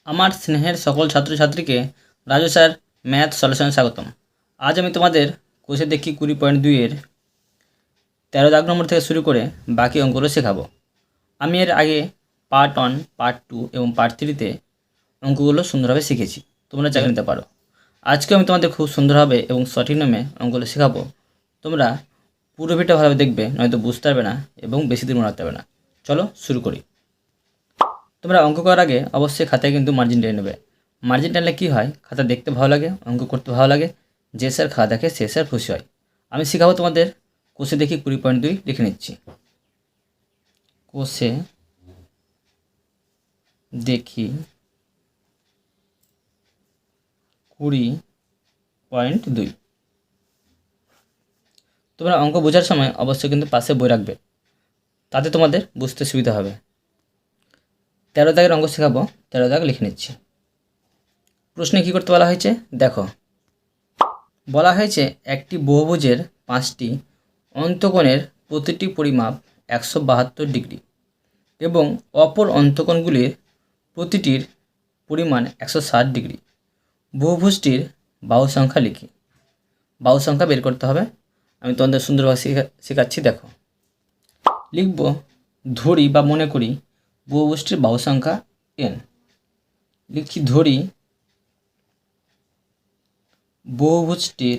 আমার স্নেহের সকল ছাত্রছাত্রীকে রাজু স্যার ম্যাথ সলিউশনে স্বাগতম। আজ আমি তোমাদের কোষে দেখি 20.2 এর 13 দাগ নম্বর থেকে শুরু করে বাকি অঙ্কগুলো শেখাবো। আমি এর আগে পার্ট 1, পার্ট 2 এবং পার্ট 3তে অঙ্কগুলো সুন্দরভাবে শিখেছি, তোমরা চালিয়ে নিতে পারো। আজকেও আমি তোমাদের খুব সুন্দরভাবে এবং সঠিক নিয়মে অঙ্কগুলো শেখাবো। তোমরা পুরো ভিডিওটা ভালোভাবে দেখবে, নয়তো বুঝতে পারবে না এবং বেশি দিন মনে রাখতে পারবে না। চলো শুরু করি। তোমরা অঙ্ক করার আগে অবশ্যই খাতায় কিন্তু মার্জিন টেনে নেবে। মার্জিন টানলে কী হয়, খাতা দেখতে ভালো লাগে, অঙ্ক করতে ভালো লাগে। যে স্যার খাতা দেখে সে স্যার খুশি হয়। আমি শেখাবো তোমাদের কোষে দেখি 20.2 লিখে নিচ্ছি। কোষে দেখি 20.2। তোমরা অঙ্ক বোঝার সময় অবশ্যই কিন্তু পাশে বই রাখবে, তাতে তোমাদের বুঝতে সুবিধা হবে। 13 দাগের অঙ্ক শেখাবো, 13 দাগ লিখে নিচ্ছি। প্রশ্নে কী করতে বলা হয়েছে দেখো। বলা হয়েছে একটি বহুভুজের 5টি অন্তকোণের প্রতিটি পরিমাপ 172 ডিগ্রি এবং অপর অন্তকোণগুলির প্রতিটির পরিমাণ 160 ডিগ্রি। বহুভুজটির বাহু সংখ্যা লিখি। বাহু সংখ্যা বের করতে হবে। আমি তোমাদের সুন্দরভাবে শেখাচ্ছি, দেখো। লিখব, ধরি বা মনে করি বহুভুজটির বাহু সংখ্যা n। লিখছি ধরি বহুভুজটির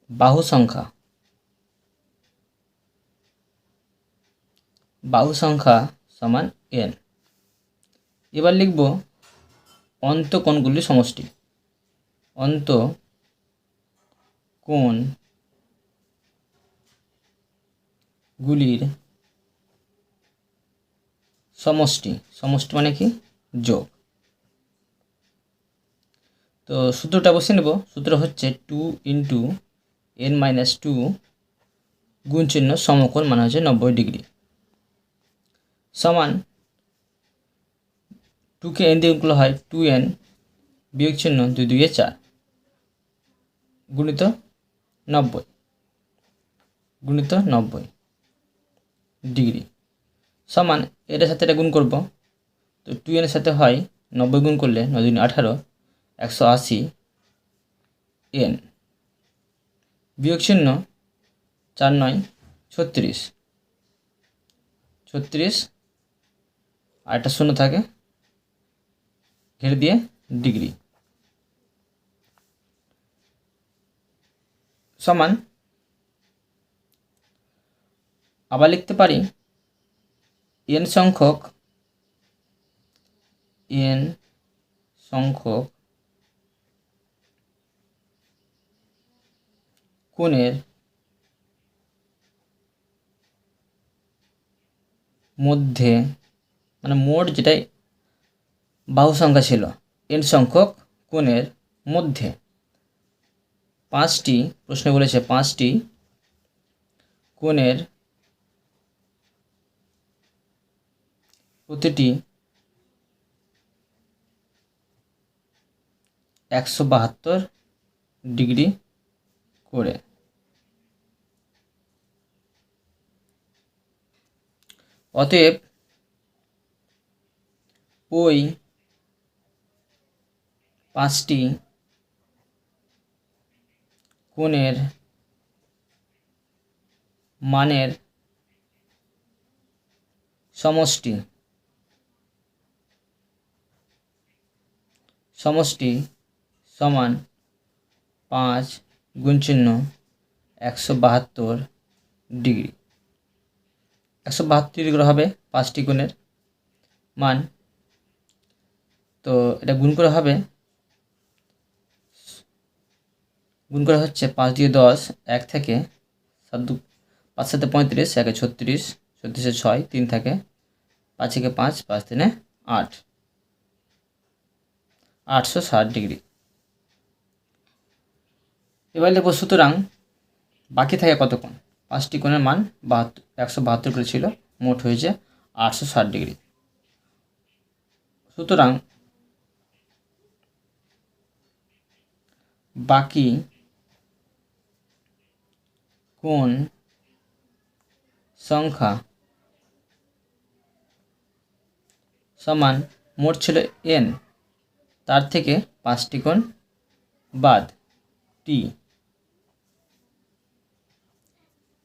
বাহু সংখ্যা সমান n। এবার লিখব অন্তকোণগুলির সমষ্টি। অন্তকোণগুলির সমষ্টি মানে কি, যোগ। তো সূত্রটা বসে নেব। সূত্র হচ্ছে 2 × n-2 গুণ চিহ্ন সমকোণ মানে হচ্ছে 90 ডিগ্রি সমান 2কে n দিয়ে গুণ হয় 2n বিয়োগ চিহ্ন 2 2 4 গুণিত 90 ডিগ্রি সমান এটার সাথে এটা গুণ করব। তো 2n এর সাথে হয় 90 গুণ করলে 9 2 18 180 n বিয়োগ চিহ্ন 4 9 36 আর একটা শূন্য থাকে ঘেরে দিয়ে ডিগ্রি সমান। আবার লিখতে পারি n সংখ্যক কোণের মধ্যে, মানে মোট যেটাই বাহু সংখ্যা ছিল, n সংখ্যক কোণের মধ্যে 5টি, প্রশ্নে বলেছে 5টি কোণের প্রতিটি 172 ডিগ্রি করে। অতএব ওই 5টি কোণের মানের সমষ্টি সমান 5 গুণ চিহ্ন 172 ডিগ্রি। 172 ডিগ্রি হবে 5টি কোণের মান। তো এটা গুণ করে হবে, গুণ করা হচ্ছে 5 দিয়ে 10, 1 থেকে 5 7 35, 1 36, 36 6, 3 থাকে, 5 থেকে 5, 5 3 8, 860 ডিগ্রি। এবার লিখব সুতরাং বাকি থাকে কত কোণ। 5টি কোণের মান 172 করে ছিল, মোট হয়েছে 860 ডিগ্রি। সুতরাং বাকি কোণ সংখ্যা সমান মোট ছিল n, তার থেকে 5টি কোণ বাদ t।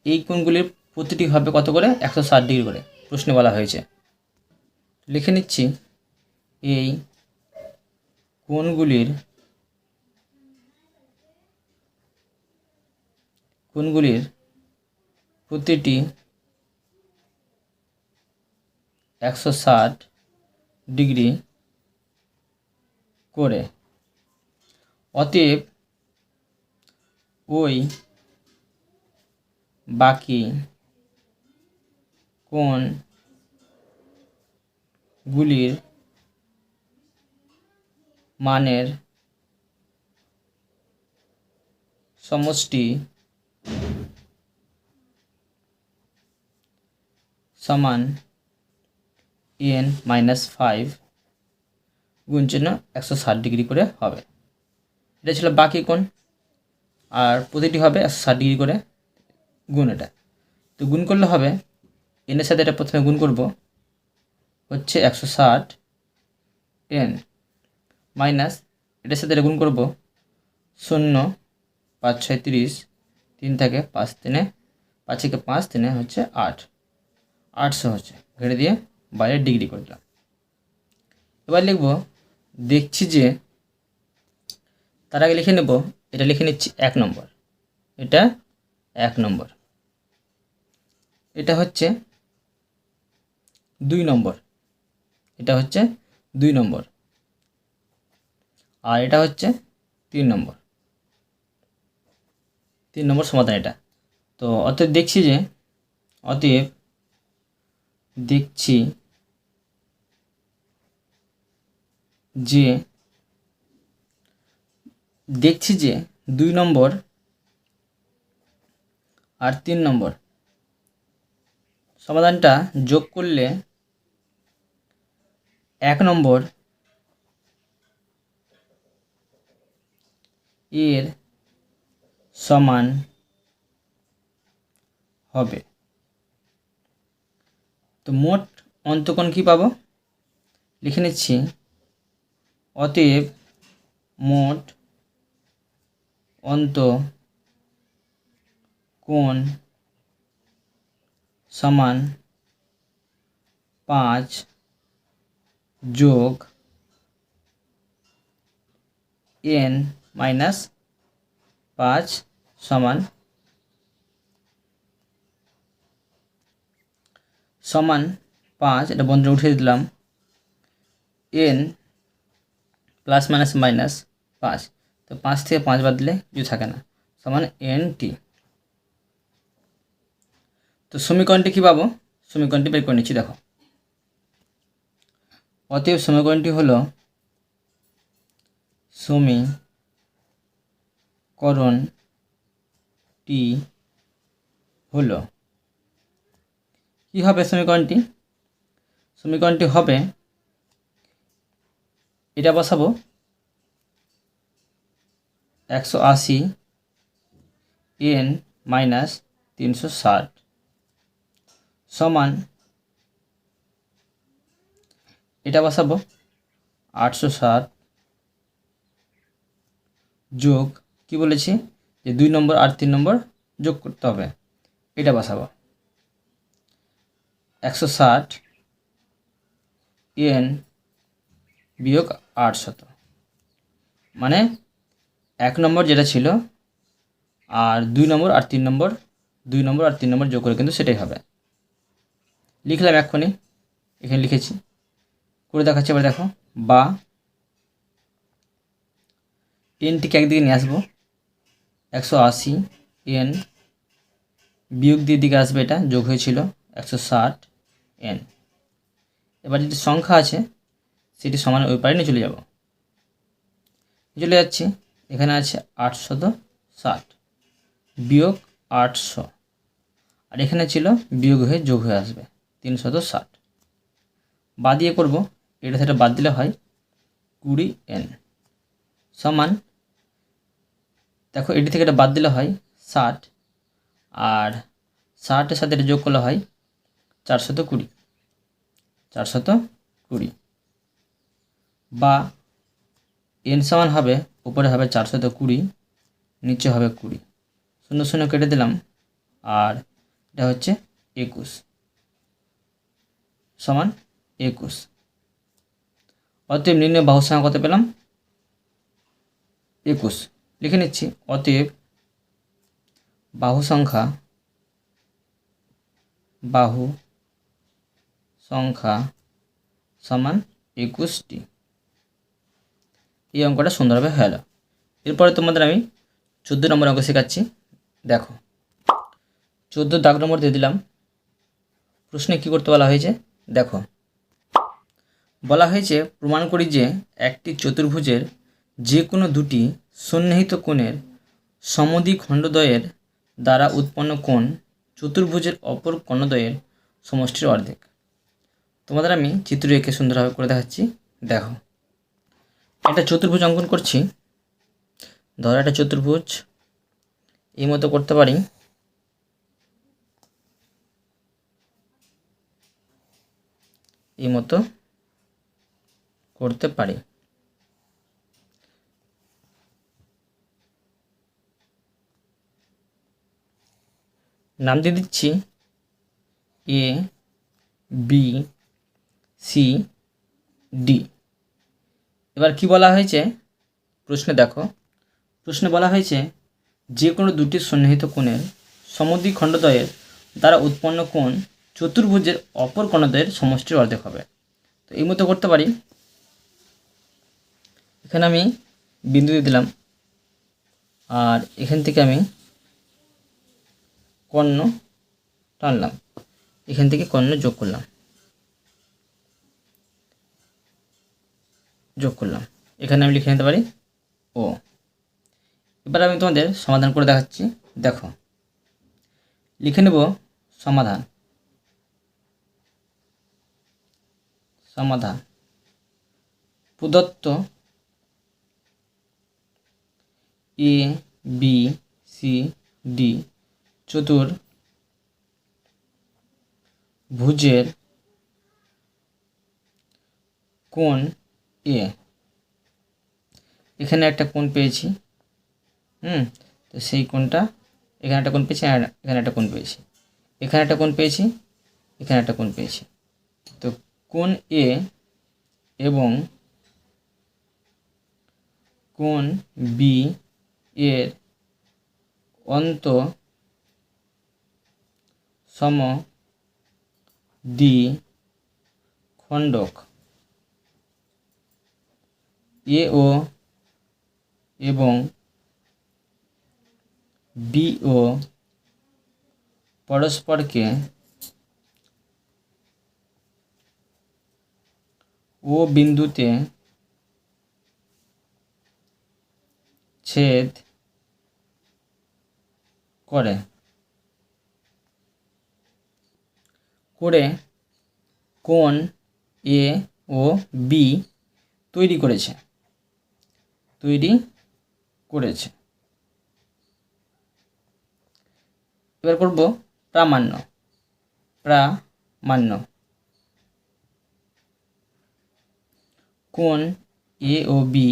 এই কোণগুলির প্রতিটি হবে কত করে? 160 ডিগ্রি করে প্রশ্নে বলা হয়েছে। লিখে নিচ্ছি, এই কোণগুলির প্রতিটি 160 ডিগ্রি করে। অতএব ওই বাকি কোণগুলির মানের সমষ্টি সমান n-5 গুণ চিহ্ন 160 ডিগ্রি করে হবে। এটা ছিল বাকি কোণ, আর প্রতিটি হবে 160 ডিগ্রি করে গুণ। এটা তো গুণ করলে হবে, এনের সাথে এটা প্রথমে গুণ করব, হচ্ছে 160 n মাইনাস এটার সাথে এটা গুণ করব 0, 5 6 30, 3 থাকে 5 3 5 থেকে 5 3 হচ্ছে 8, 800 হচ্ছে। ঘেড়ে দিয়ে বাইরে ডিগ্রি করে দিলাম। এবার লিখব, দেখছি যে, তার আগে লিখে নেব, এটা লিখে নিচ্ছি 1 নম্বর, এটা 1 নম্বর, এটা হচ্ছে 2 নম্বর, এটা হচ্ছে 2 নম্বর, আর এটা হচ্ছে 3 নম্বর। 3 নম্বর সমাধান এটা। তো অতএব দেখছি যে 2 নম্বর আর 3 নম্বর সমাধানটা যোগ করলে 1 নম্বর এর সমান হবে। তো মোট অন্তকোণ কি পাবো? লিখে নিচ্ছি, অতএব মোট অন্তকোণ সমান 5 যোগ n-5 সমান 5। এটা বন্ধ উঠিয়ে দিলাম, n প্লাস মাইনাস মাইনাস 5, তো 5 থেকে 5 বাদ দিলে কিছু থাকে না, সমান nt। তো সমীকরণটি কী পাবো? সমীকরণটি বের করে নিচ্ছি, দেখো। অতএব সমীকরণটি হলো, সমীকরণটি হলো, কী হবে সমীকরণটি? সমীকরণটি হবে, এটা বসাবো 180 n-360 সমান, এটা বসাবো 860 যোগ, কি বলেছি যে 2 নম্বর আর 3 নম্বর যোগ করতে হবে, এটা বসাবো 160 n বিয়োগ 800, মানে 1 নম্বর যেটা ছিল আর 2 নম্বর আর 3 নম্বর, 2 নম্বর আর 3 নম্বর যোগ করে কিন্তু সেটাই হবে। লিখলাম এক্ষুনি, এখানে লিখেছি, করে দেখাচ্ছি। এবার দেখো, বা এনটিকে একদিকে নিয়ে আসবো, 180 n বিয়োগ দিয়ে দিকে আসবে, এটা যোগ হয়েছিল 160 n। এবার যেটি সংখ্যা আছে সেটি সমান ওই পারে নিয়ে চলে যাব, চলে যাচ্ছি, এখানে আছে 860 বিয়োগ 800, আর এখানে ছিল বিয়োগ হয়ে যোগ হয়ে আসবে 360। বাদ দিয়ে করবো, এটা থেকে বাদ দিলে হয় 20n সমান, দেখো এটি থেকে এটা বাদ দিলে হয় 60, আর 60-এর সাথে এটা যোগ করলে হয় 420, 420 বা n সমান হবে উপরে হবে 420, নিচে হবে 20, 0 0 কেটে দিলাম, আর এটা হচ্ছে 21 সমান 21। অতএব নির্ণয় বাহুর সংখ্যা কত পেলাম? 21 লিখে নিচ্ছি। অতএব বাহু সংখ্যা সমান 21টি। এই অঙ্কটা সুন্দরভাবে হয়ে গেল। এরপরে তোমাদের আমি 14 নম্বর অঙ্ক শেখাচ্ছি। দেখো 14 দাগ নম্বর দিয়ে দিলাম। প্রশ্নে কী করতে বলা হয়েছে দেখো, বলা হয়েছে প্রমাণ করি যে একটি চতুর্ভুজের যে কোনো দুটি সন্নিহিত কোণের সমদ্বিখণ্ডদ্বয়ের দ্বারা উৎপন্ন কোণ চতুর্ভুজের অপর কোণদ্বয়ের সমষ্টির অর্ধেক। তোমাদের আমি চিত্র এঁকে সুন্দরভাবে করে দেখাচ্ছি। দেখো একটা চতুর্ভুজ অঙ্কন করছি। ধরো একটা চতুর্ভুজ এই মতো করতে পারি। এই মতো করতে পারি। নাম দিয়ে দিচ্ছি এ বি সি ডি। এবার কি বলা হয়েছে প্রশ্নে দেখো, প্রশ্নে বলা হয়েছে যে কোনো দুটি সন্নিহিত কোণের সমদ্বিখণ্ডদ্বয়ের দ্বারা উৎপন্ন কোণ চতুর্ভুজের অপর কোণদ্বয়ের সমষ্টির অর্ধেক হবে। তো এই মতো করতে পারি। এখানে আমি বিন্দু দিয়ে দিলাম, আর এখান থেকে আমি কর্ণ টানলাম, এখান থেকে কর্ণ যোগ করলাম, এখানে আমি লিখে নিতে পারি ও। এবার আমি তোমাদের সমাধান করে দেখাচ্ছি। দেখো লিখে নেব সমাধান। প্রদত্ত এ বি সি ডি চতুর্ভুজের কোণ এ, এখানে একটা কোণ পেয়েছি, তো সেই কোণটা এখানে একটা কোণ পেয়েছি, আর এখানে একটা কোণ পেয়েছি, এখানে একটা কোণ পেয়েছি, এখানে একটা কোণ পেয়েছি। তো কোণ এ এবং কোণ বি এর অন্ত সমদ্বিখণ্ডক এ ও এবং বি ও পরস্পরকে ও বিন্দুতে ছেদ করে কোণ এ ও বি তৈরি করেছে। এবার করব প্রামাণ্য। কোণ এ ও বি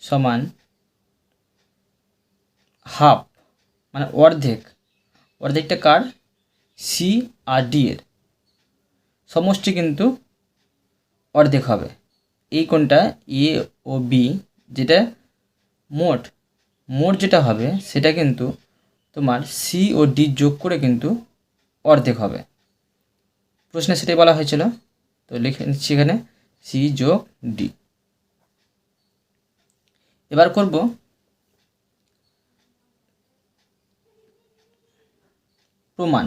সমান হাফ, মানে অর্ধেকটা কার? সি আর ডি এর সমষ্টি কিন্তু অর্ধেক হবে। এই কোণটা এ ও বি যেটা মোট যেটা হবে সেটা কিন্তু তোমার সি ও ডি যোগ করে কিন্তু অর্ধেক হবে। প্রশ্নে সেটাই বলা হয়েছিল, তো লিখে নিচ্ছি এখানে সি যোগ ডি। এবার করব প্রমাণ।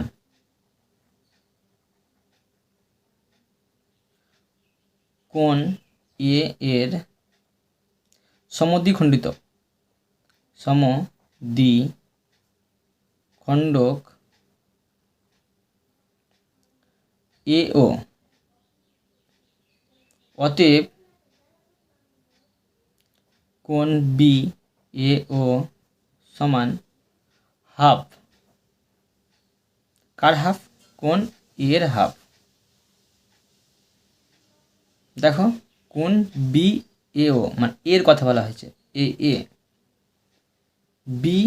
কোণ এ এর সমদ্বিখণ্ডক এ ও, অতএব কোণ বি এ ও সমান হাফ। কার হাফ? কোণ এর হাফ। দেখো কোণ বি এ ও, মানে এর কথা বলা হয়েছে, এ বি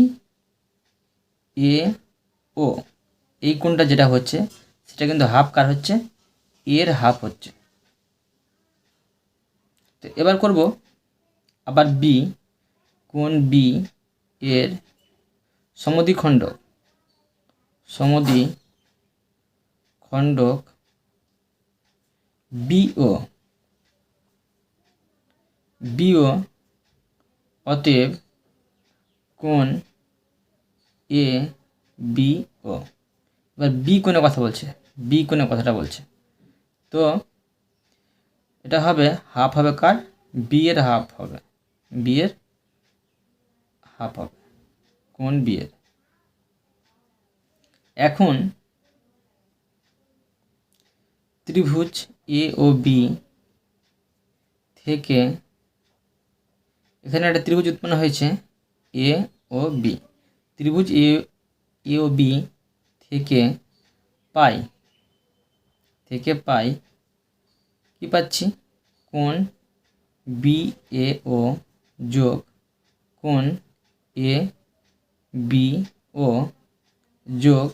এ ও, এই কোণটা যেটা হচ্ছে সেটা কিন্তু হাফ কার হচ্ছে, এর হাফ হচ্ছে। তো এবার করব আবার বি, কোণ বি এর সমদ্বিখণ্ডক, সমদ্বিখণ্ডক বিও, অতএব কোণ এ বি ও। এবার বি কোণের কথা বলছে, বি কোণের কথাটা বলছে, তো এটা হবে হাফ হবে কার, বি এর হাফ হবে, বি এর হাফ হবে কোণ বি এর। এখন ত্রিভুজ এ ও বি থেকে এখানে একটা ত্রিভুজ উৎপন্ন হয়েছে এ ও বি, ত্রিভুজ এ ও বি থেকে পাই কি পাচ্ছি, কোণ বি এ ও যোগ কোণ এ বি ও যোগ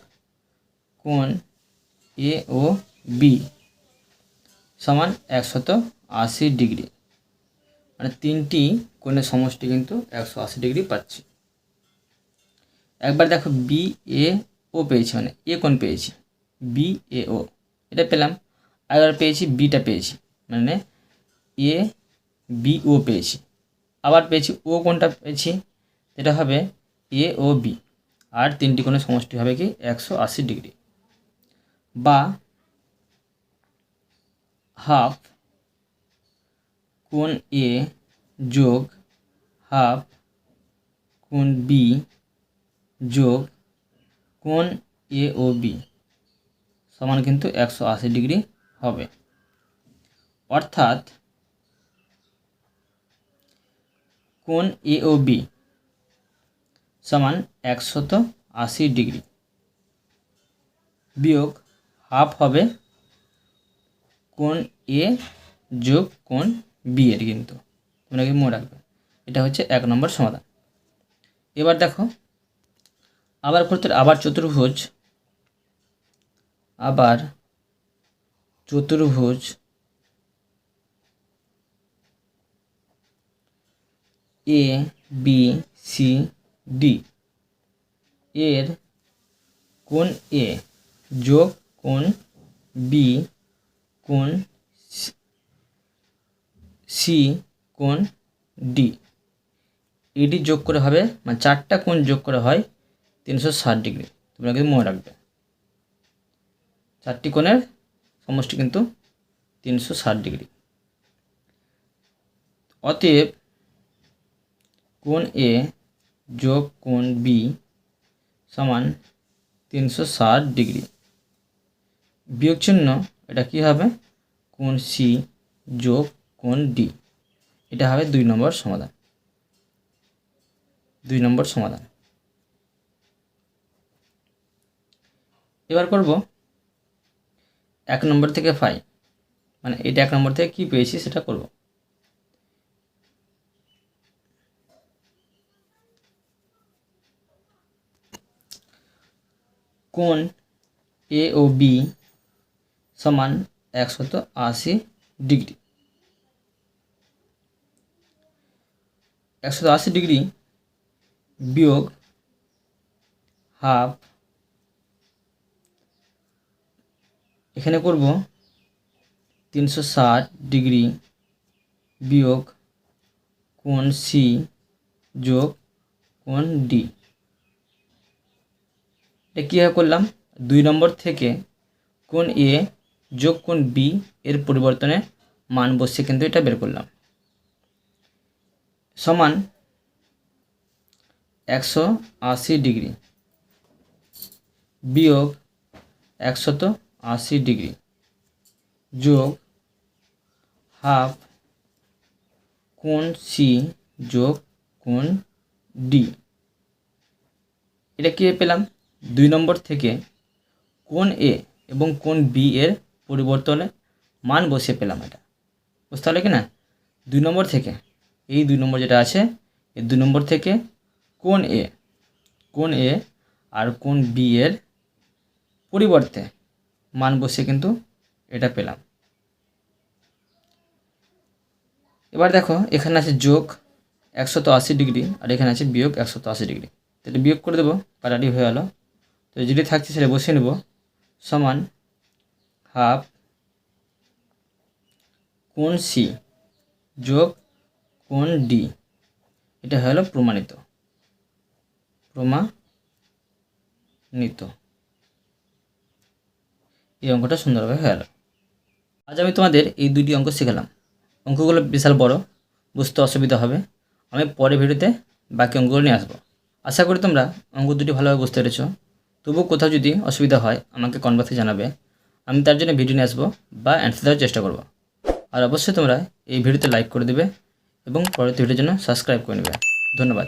কোণ এ ও বি সমান 180 ডিগ্রি, মানে তিনটি কোণের সমষ্টি কিন্তু 180 ডিগ্রি পাচ্ছি। একবার দেখো বি এ ও পেয়েছি, মানে এ কোণ পেয়েছি, বি এ ও এটা পেলাম, একবার পেয়েছি বিটা পেয়েছি, মানে এ বি ও পেয়েছি, আবার পেয়েছি ও কোণটা পেয়েছি, এটা হবে এ ও বি, আর তিনটি কোণের সমষ্টি হবে কি 180 ডিগ্রি, বা হাফ কোণ এ যোগ হাফ কোণ বি যোগ কোণ এ ও বি সমান কিন্তু 180 ডিগ্রি হবে। অর্থাৎ কোণ এ ও বি সমান 180 ডিগ্রি বিয়োগ হাফ হবে কোণ এ যোগ কোণ বি এর, কিন্তু তোমরা কি মনে রাখবে, এটা হচ্ছে 1 নম্বর সমাধান। এবার দেখো আবার করতে, আবার চতুর্ভুজ এ বি সি ডি এর কোণ এ যোগ কোণ বি কোণ সি কোণ ডি, এটি যোগ করে হবে, মানে 4টা কোণ যোগ করে হয় 360 ডিগ্রি। তোমরা কিন্তু মনে রাখবে 4টি কোণের সমষ্টি কিন্তু 360 ডিগ্রি। অতএব কোণ এ যোগ কোণ বি সমান 360 ডিগ্রি, বিয়োগ চিহ্ন এটা কি হবে, কোণ সি যোগ কোণ ডি, এটা হবে 2 নম্বর সমাধান, 2 নম্বর সমাধান। এবার করব 1 নম্বর থেকে ফাই, মানে এটা 1 নম্বর থেকে কি পেয়েছি সেটা করব। কোণ এ ও বি সমান 180 ডিগ্রি, 180 ডিগ্রি বিয়োগ হাফ, এখানে করব 360 ডিগ্রি বিয়োগ কোণ সি যোগ কোণ ডি, এটা কীভাবে করলাম, 2 নম্বর থেকে কোণ এ যোগ কোণ বি এর পরিবর্তনের মান বসিয়ে কিন্তু এটা বের করলাম, সমান 180 ডিগ্রি বিয়োগ 180 ডিগ্রি যোগ হাফ কোণ সি যোগ কোণ ডি, এটা কীভাবে পেলাম, 2 নম্বর থেকে কোণ এ এবং কোন বি এর পরিবর্তনে মান বসিয়ে পেলাম। এটা বুঝতে পারলে কি না? 2 নম্বর থেকে এই 2 নম্বর যেটা আছে, এই 2 নম্বর থেকে কোন এ আর কোন বি এর পরিবর্তে মান বসিয়ে কিন্তু এটা পেলাম। এবার দেখো এখানে আছে যোগ 180 ডিগ্রি আর এখানে আছে বিয়োগ 180 ডিগ্রি। তো এটা বিয়োগ করে দেবো, কাটাটি হয়ে গেল। তো যেটি থাকছে সেটা বসিয়ে নেব, সমান হাফ কোণ সি যোগ কোণ ডি। এটা হয়ে গেল প্রমাণিত। এই অঙ্কটা সুন্দরভাবে হয়ে গেল। আজ আমি তোমাদের এই 2টি অঙ্ক শেখালাম। অঙ্কগুলো বিশাল বড়, বুঝতে অসুবিধা হবে। আমি পরের ভিডিওতে বাকি অঙ্কগুলো নিয়ে আসবো। আশা করি তোমরা অঙ্ক দুটি ভালোভাবে বুঝতে পেরেছ। তবুও কোথাও যদি অসুবিধা হয় আমাকে কমেন্ট বক্সে জানাবে, আমি তার জন্য ভিডিও নিয়ে আসবো বা অ্যান্সার দেওয়ার চেষ্টা করব। আর অবশ্যই তোমরা এই ভিডিওতে লাইক করে দেবে এবং পরবর্তী ভিডিওর জন্য সাবস্ক্রাইব করে নেবে। ধন্যবাদ।